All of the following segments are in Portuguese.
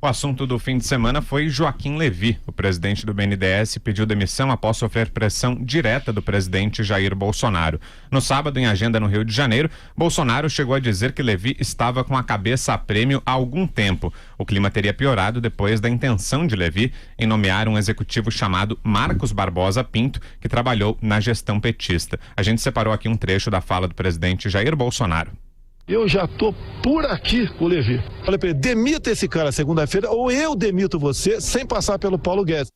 O assunto do fim de semana foi Joaquim Levy. O presidente do BNDES pediu demissão após sofrer pressão direta do presidente Jair Bolsonaro. No sábado, em agenda no Rio de Janeiro, Bolsonaro chegou a dizer que Levy estava com a cabeça a prêmio há algum tempo. O clima teria piorado depois da intenção de Levy em nomear um executivo chamado Marcos Barbosa Pinto, que trabalhou na gestão petista. A gente separou aqui um trecho da fala do presidente Jair Bolsonaro. Eu já tô por aqui com o Levy. Falei pra ele, demita esse cara segunda-feira ou eu demito você sem passar pelo Paulo Guedes.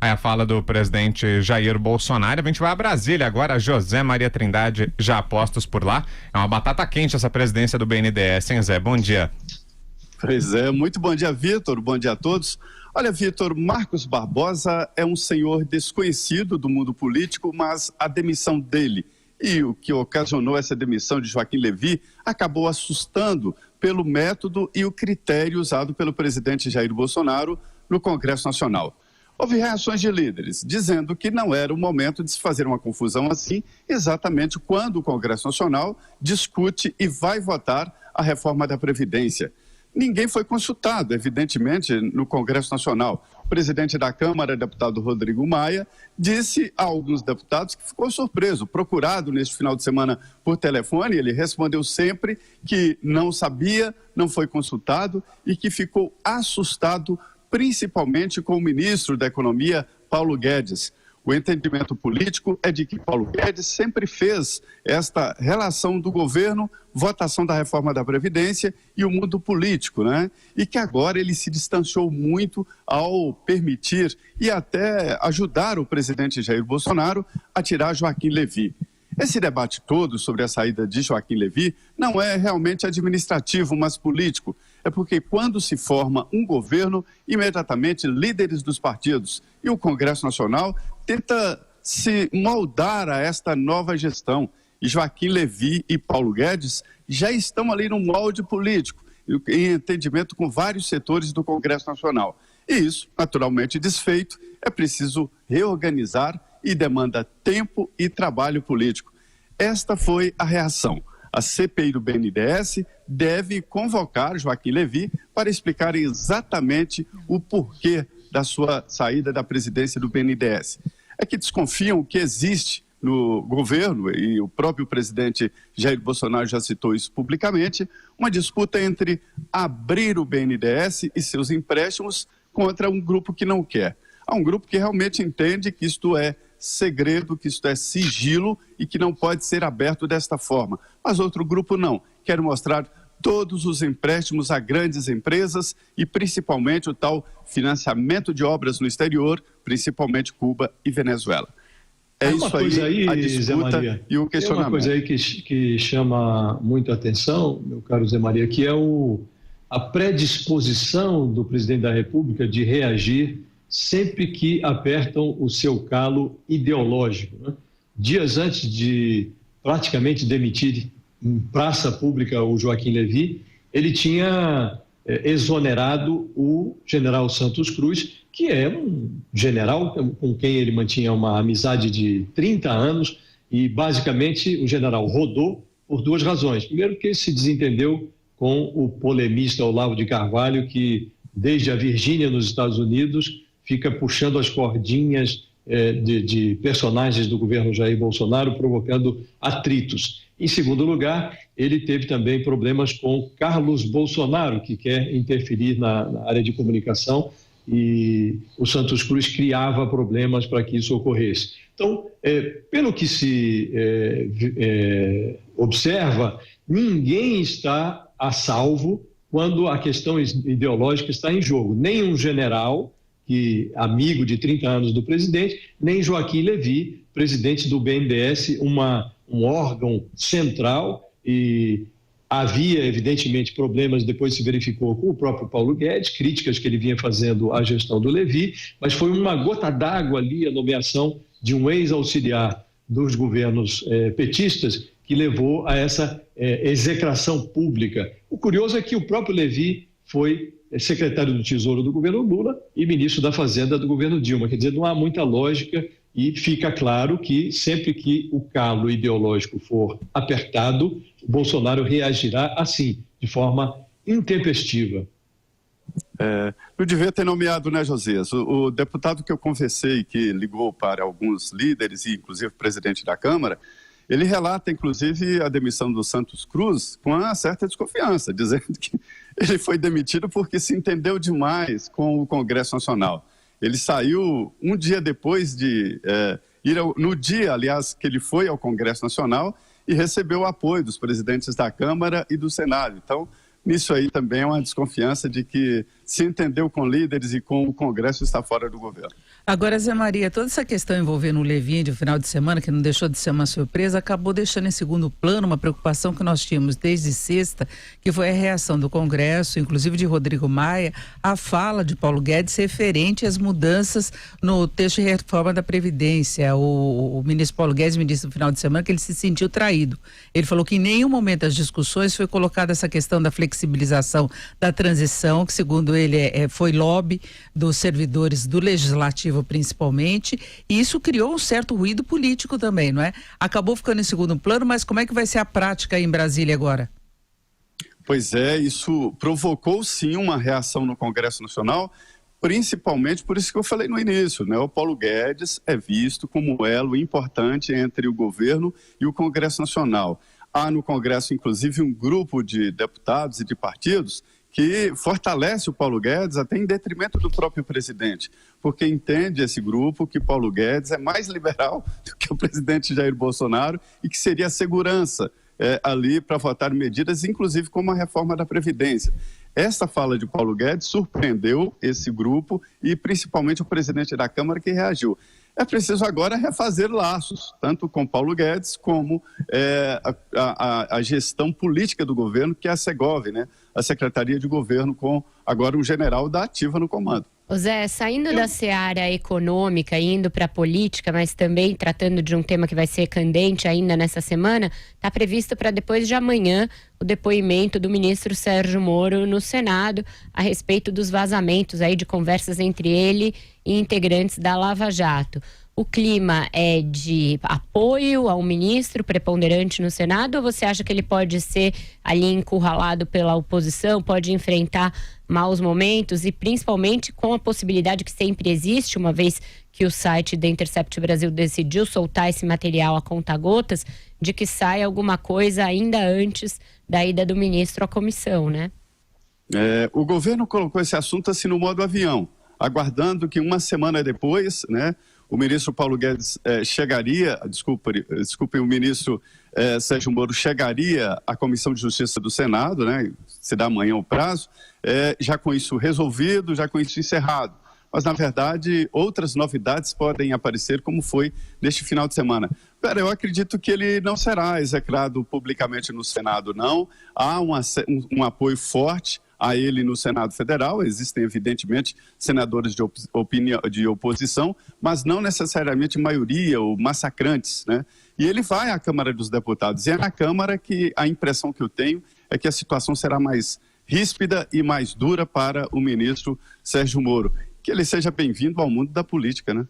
Aí a fala do presidente Jair Bolsonaro. A gente vai a Brasília agora. José Maria Trindade, já apostos por lá. É uma batata quente essa presidência do BNDES, hein, Zé? Bom dia. Pois é, muito bom dia, Vitor. Bom dia a todos. Olha, Vitor, Marcos Barbosa é um senhor desconhecido do mundo político, mas a demissão dele e o que ocasionou essa demissão de Joaquim Levy acabou assustando pelo método e o critério usado pelo presidente Jair Bolsonaro no Congresso Nacional. Houve reações de líderes dizendo que não era o momento de se fazer uma confusão assim, exatamente quando o Congresso Nacional discute e vai votar a reforma da Previdência. Ninguém foi consultado, evidentemente, no Congresso Nacional. O presidente da Câmara, deputado Rodrigo Maia, disse a alguns deputados que ficou surpreso. Procurado neste final de semana por telefone, ele respondeu sempre que não sabia, não foi consultado e que ficou assustado, principalmente com o ministro da Economia, Paulo Guedes. O entendimento político é de que Paulo Guedes sempre fez esta relação do governo, votação da reforma da Previdência e o mundo político, né? E que agora ele se distanciou muito ao permitir e até ajudar o presidente Jair Bolsonaro a tirar Joaquim Levy. Esse debate todo sobre a saída de Joaquim Levy não é realmente administrativo, mas político. É porque quando se forma um governo, imediatamente líderes dos partidos e o Congresso Nacional tenta se moldar a esta nova gestão. E Joaquim Levy e Paulo Guedes já estão ali no molde político, em entendimento com vários setores do Congresso Nacional. E isso, naturalmente desfeito, é preciso reorganizar e demanda tempo e trabalho político. Esta foi a reação. A CPI do BNDES deve convocar Joaquim Levy para explicar exatamente o porquê da sua saída da presidência do BNDES. É que desconfiam que existe no governo, e o próprio presidente Jair Bolsonaro já citou isso publicamente, uma disputa entre abrir o BNDES e seus empréstimos contra um grupo que não quer. Há um grupo que realmente entende que isto é segredo, que isto é sigilo e que não pode ser aberto desta forma. Mas outro grupo não, quer mostrar todos os empréstimos a grandes empresas e principalmente o tal financiamento de obras no exterior, principalmente Cuba e Venezuela. É isso aí, a disputa e o questionamento. Tem uma coisa aí que chama muito a atenção, meu caro Zé Maria, que é a predisposição do presidente da República de reagir sempre que apertam o seu calo ideológico, né? Dias antes de praticamente demitir em praça pública o Joaquim Levy, ele tinha exonerado o general Santos Cruz, que é um general com quem ele mantinha uma amizade de 30 anos e, basicamente, o general rodou por duas razões. Primeiro, que ele se desentendeu com o polemista Olavo de Carvalho, que, desde a Virgínia, nos Estados Unidos, fica puxando as cordinhas de personagens do governo Jair Bolsonaro, provocando atritos. Em segundo lugar, ele teve também problemas com Carlos Bolsonaro, que quer interferir na área de comunicação, e o Santos Cruz criava problemas para que isso ocorresse. Então, pelo que se observa, ninguém está a salvo quando a questão ideológica está em jogo. Nem um general, amigo de 30 anos do presidente, nem Joaquim Levy, presidente do BNDES, um órgão central, e havia, evidentemente, problemas, depois se verificou com o próprio Paulo Guedes, críticas que ele vinha fazendo à gestão do Levy, mas foi uma gota d'água ali a nomeação de um ex-auxiliar dos governos petistas que levou a essa execração pública. O curioso é que o próprio Levy foi secretário do Tesouro do governo Lula e ministro da Fazenda do governo Dilma. Quer dizer, não há muita lógica e fica claro que sempre que o calo ideológico for apertado, o Bolsonaro reagirá assim, de forma intempestiva. Não devia ter nomeado, né, Josias? O deputado que eu conversei, que ligou para alguns líderes e inclusive o presidente da Câmara, ele relata, inclusive, a demissão do Santos Cruz com uma certa desconfiança, dizendo que ele foi demitido porque se entendeu demais com o Congresso Nacional. Ele saiu um dia depois de no dia, aliás, que ele foi ao Congresso Nacional e recebeu o apoio dos presidentes da Câmara e do Senado. Então, nisso aí também é uma desconfiança de que se entendeu com líderes e com o Congresso está fora do governo. Agora, Zé Maria, toda essa questão envolvendo o Levin de final de semana, que não deixou de ser uma surpresa, acabou deixando em segundo plano uma preocupação que nós tínhamos desde sexta, que foi a reação do Congresso, inclusive de Rodrigo Maia, à fala de Paulo Guedes referente às mudanças no texto de reforma da Previdência. O ministro Paulo Guedes me disse no final de semana que ele se sentiu traído. Ele falou que em nenhum momento das discussões foi colocada essa questão da flexibilização da transição, que segundo ele foi lobby dos servidores do Legislativo principalmente, e isso criou um certo ruído político também, não é? Acabou ficando em segundo plano, mas como é que vai ser a prática aí em Brasília agora? Pois é, isso provocou sim uma reação no Congresso Nacional, principalmente por isso que eu falei no início, né? O Paulo Guedes é visto como um elo importante entre o governo e o Congresso Nacional. Há no Congresso, inclusive, um grupo de deputados e de partidos que fortalece o Paulo Guedes até em detrimento do próprio presidente, porque entende esse grupo que Paulo Guedes é mais liberal do que o presidente Jair Bolsonaro e que seria segurança ali para votar medidas, inclusive como a reforma da Previdência. Essa fala de Paulo Guedes surpreendeu esse grupo e principalmente o presidente da Câmara que reagiu. É preciso agora refazer laços, tanto com Paulo Guedes como a gestão política do governo, que é a Segov, né? A Secretaria de Governo, com agora um general da ativa no comando. Ô Zé, saindo da seara econômica, indo para a política, mas também tratando de um tema que vai ser candente ainda nessa semana, está previsto para depois de amanhã o depoimento do ministro Sérgio Moro no Senado a respeito dos vazamentos aí de conversas entre ele e integrantes da Lava Jato. O clima é de apoio ao ministro preponderante no Senado, ou você acha que ele pode ser ali encurralado pela oposição, pode enfrentar maus momentos e principalmente com a possibilidade que sempre existe, uma vez que o site da Intercept Brasil decidiu soltar esse material a conta-gotas, de que saia alguma coisa ainda antes da ida do ministro à comissão, né? O governo colocou esse assunto assim no modo avião, aguardando que uma semana depois, né, o ministro Paulo Guedes o ministro Sérgio Moro chegaria à Comissão de Justiça do Senado, né, se dá amanhã o prazo, já com isso resolvido, já com isso encerrado. Mas, na verdade, outras novidades podem aparecer, como foi neste final de semana. Eu acredito que ele não será execrado publicamente no Senado, não. Há um apoio forte a ele no Senado Federal. Existem, evidentemente, senadores de oposição, mas não necessariamente maioria ou massacrantes, né? E ele vai à Câmara dos Deputados. E é na Câmara que a impressão que eu tenho é que a situação será mais ríspida e mais dura para o ministro Sérgio Moro. Que ele seja bem-vindo ao mundo da política, né?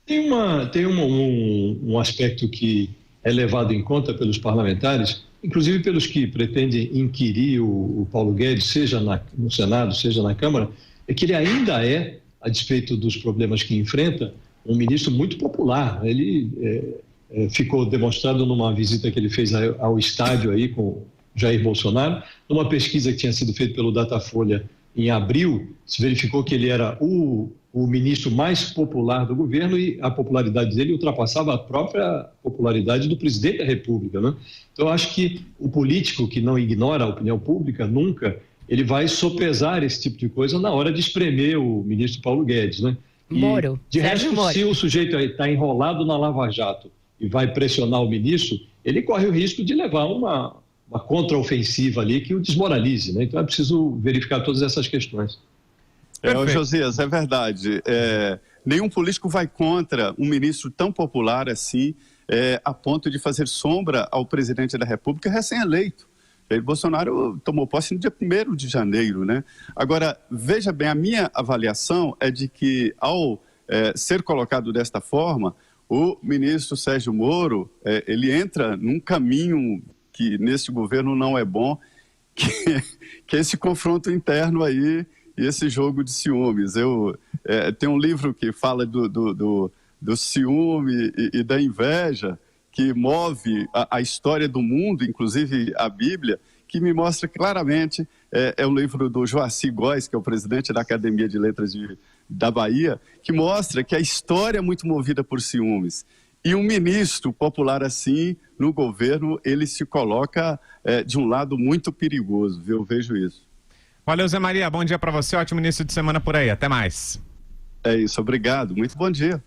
Tem um aspecto que é levado em conta pelos parlamentares, inclusive pelos que pretendem inquirir o Paulo Guedes, seja no Senado, seja na Câmara, é que ele ainda a despeito dos problemas que enfrenta, um ministro muito popular. Ele ficou demonstrado numa visita que ele fez ao estádio aí com Jair Bolsonaro, numa pesquisa que tinha sido feita pelo Datafolha em abril, se verificou que ele era o ministro mais popular do governo e a popularidade dele ultrapassava a própria popularidade do presidente da República, né? Então, eu acho que o político que não ignora a opinião pública, nunca, ele vai sopesar esse tipo de coisa na hora de espremer o ministro Paulo Guedes, né? Moro. De resto, se o sujeito está enrolado na Lava Jato e vai pressionar o ministro, ele corre o risco de levar uma contraofensiva ali que o desmoralize, né? Então é preciso verificar todas essas questões. Josias, é verdade. Nenhum político vai contra um ministro tão popular assim, a ponto de fazer sombra ao presidente da República recém-eleito. Jair Bolsonaro tomou posse no dia 1º de janeiro, né? Agora, veja bem, a minha avaliação é de que, ao ser colocado desta forma, o ministro Sérgio Moro, ele entra num caminho que neste governo não é bom, que é esse confronto interno aí e esse jogo de ciúmes. Tem um livro que fala do ciúme e da inveja, que move a história do mundo, inclusive a Bíblia, que me mostra claramente, é um livro do Joaci Góes, que é o presidente da Academia de Letras da Bahia, que mostra que a história é muito movida por ciúmes. E um ministro popular assim, no governo, ele se coloca de um lado muito perigoso, viu? Eu vejo isso. Valeu, Zé Maria, bom dia para você, ótimo início de semana por aí, até mais. É isso, obrigado, muito bom dia.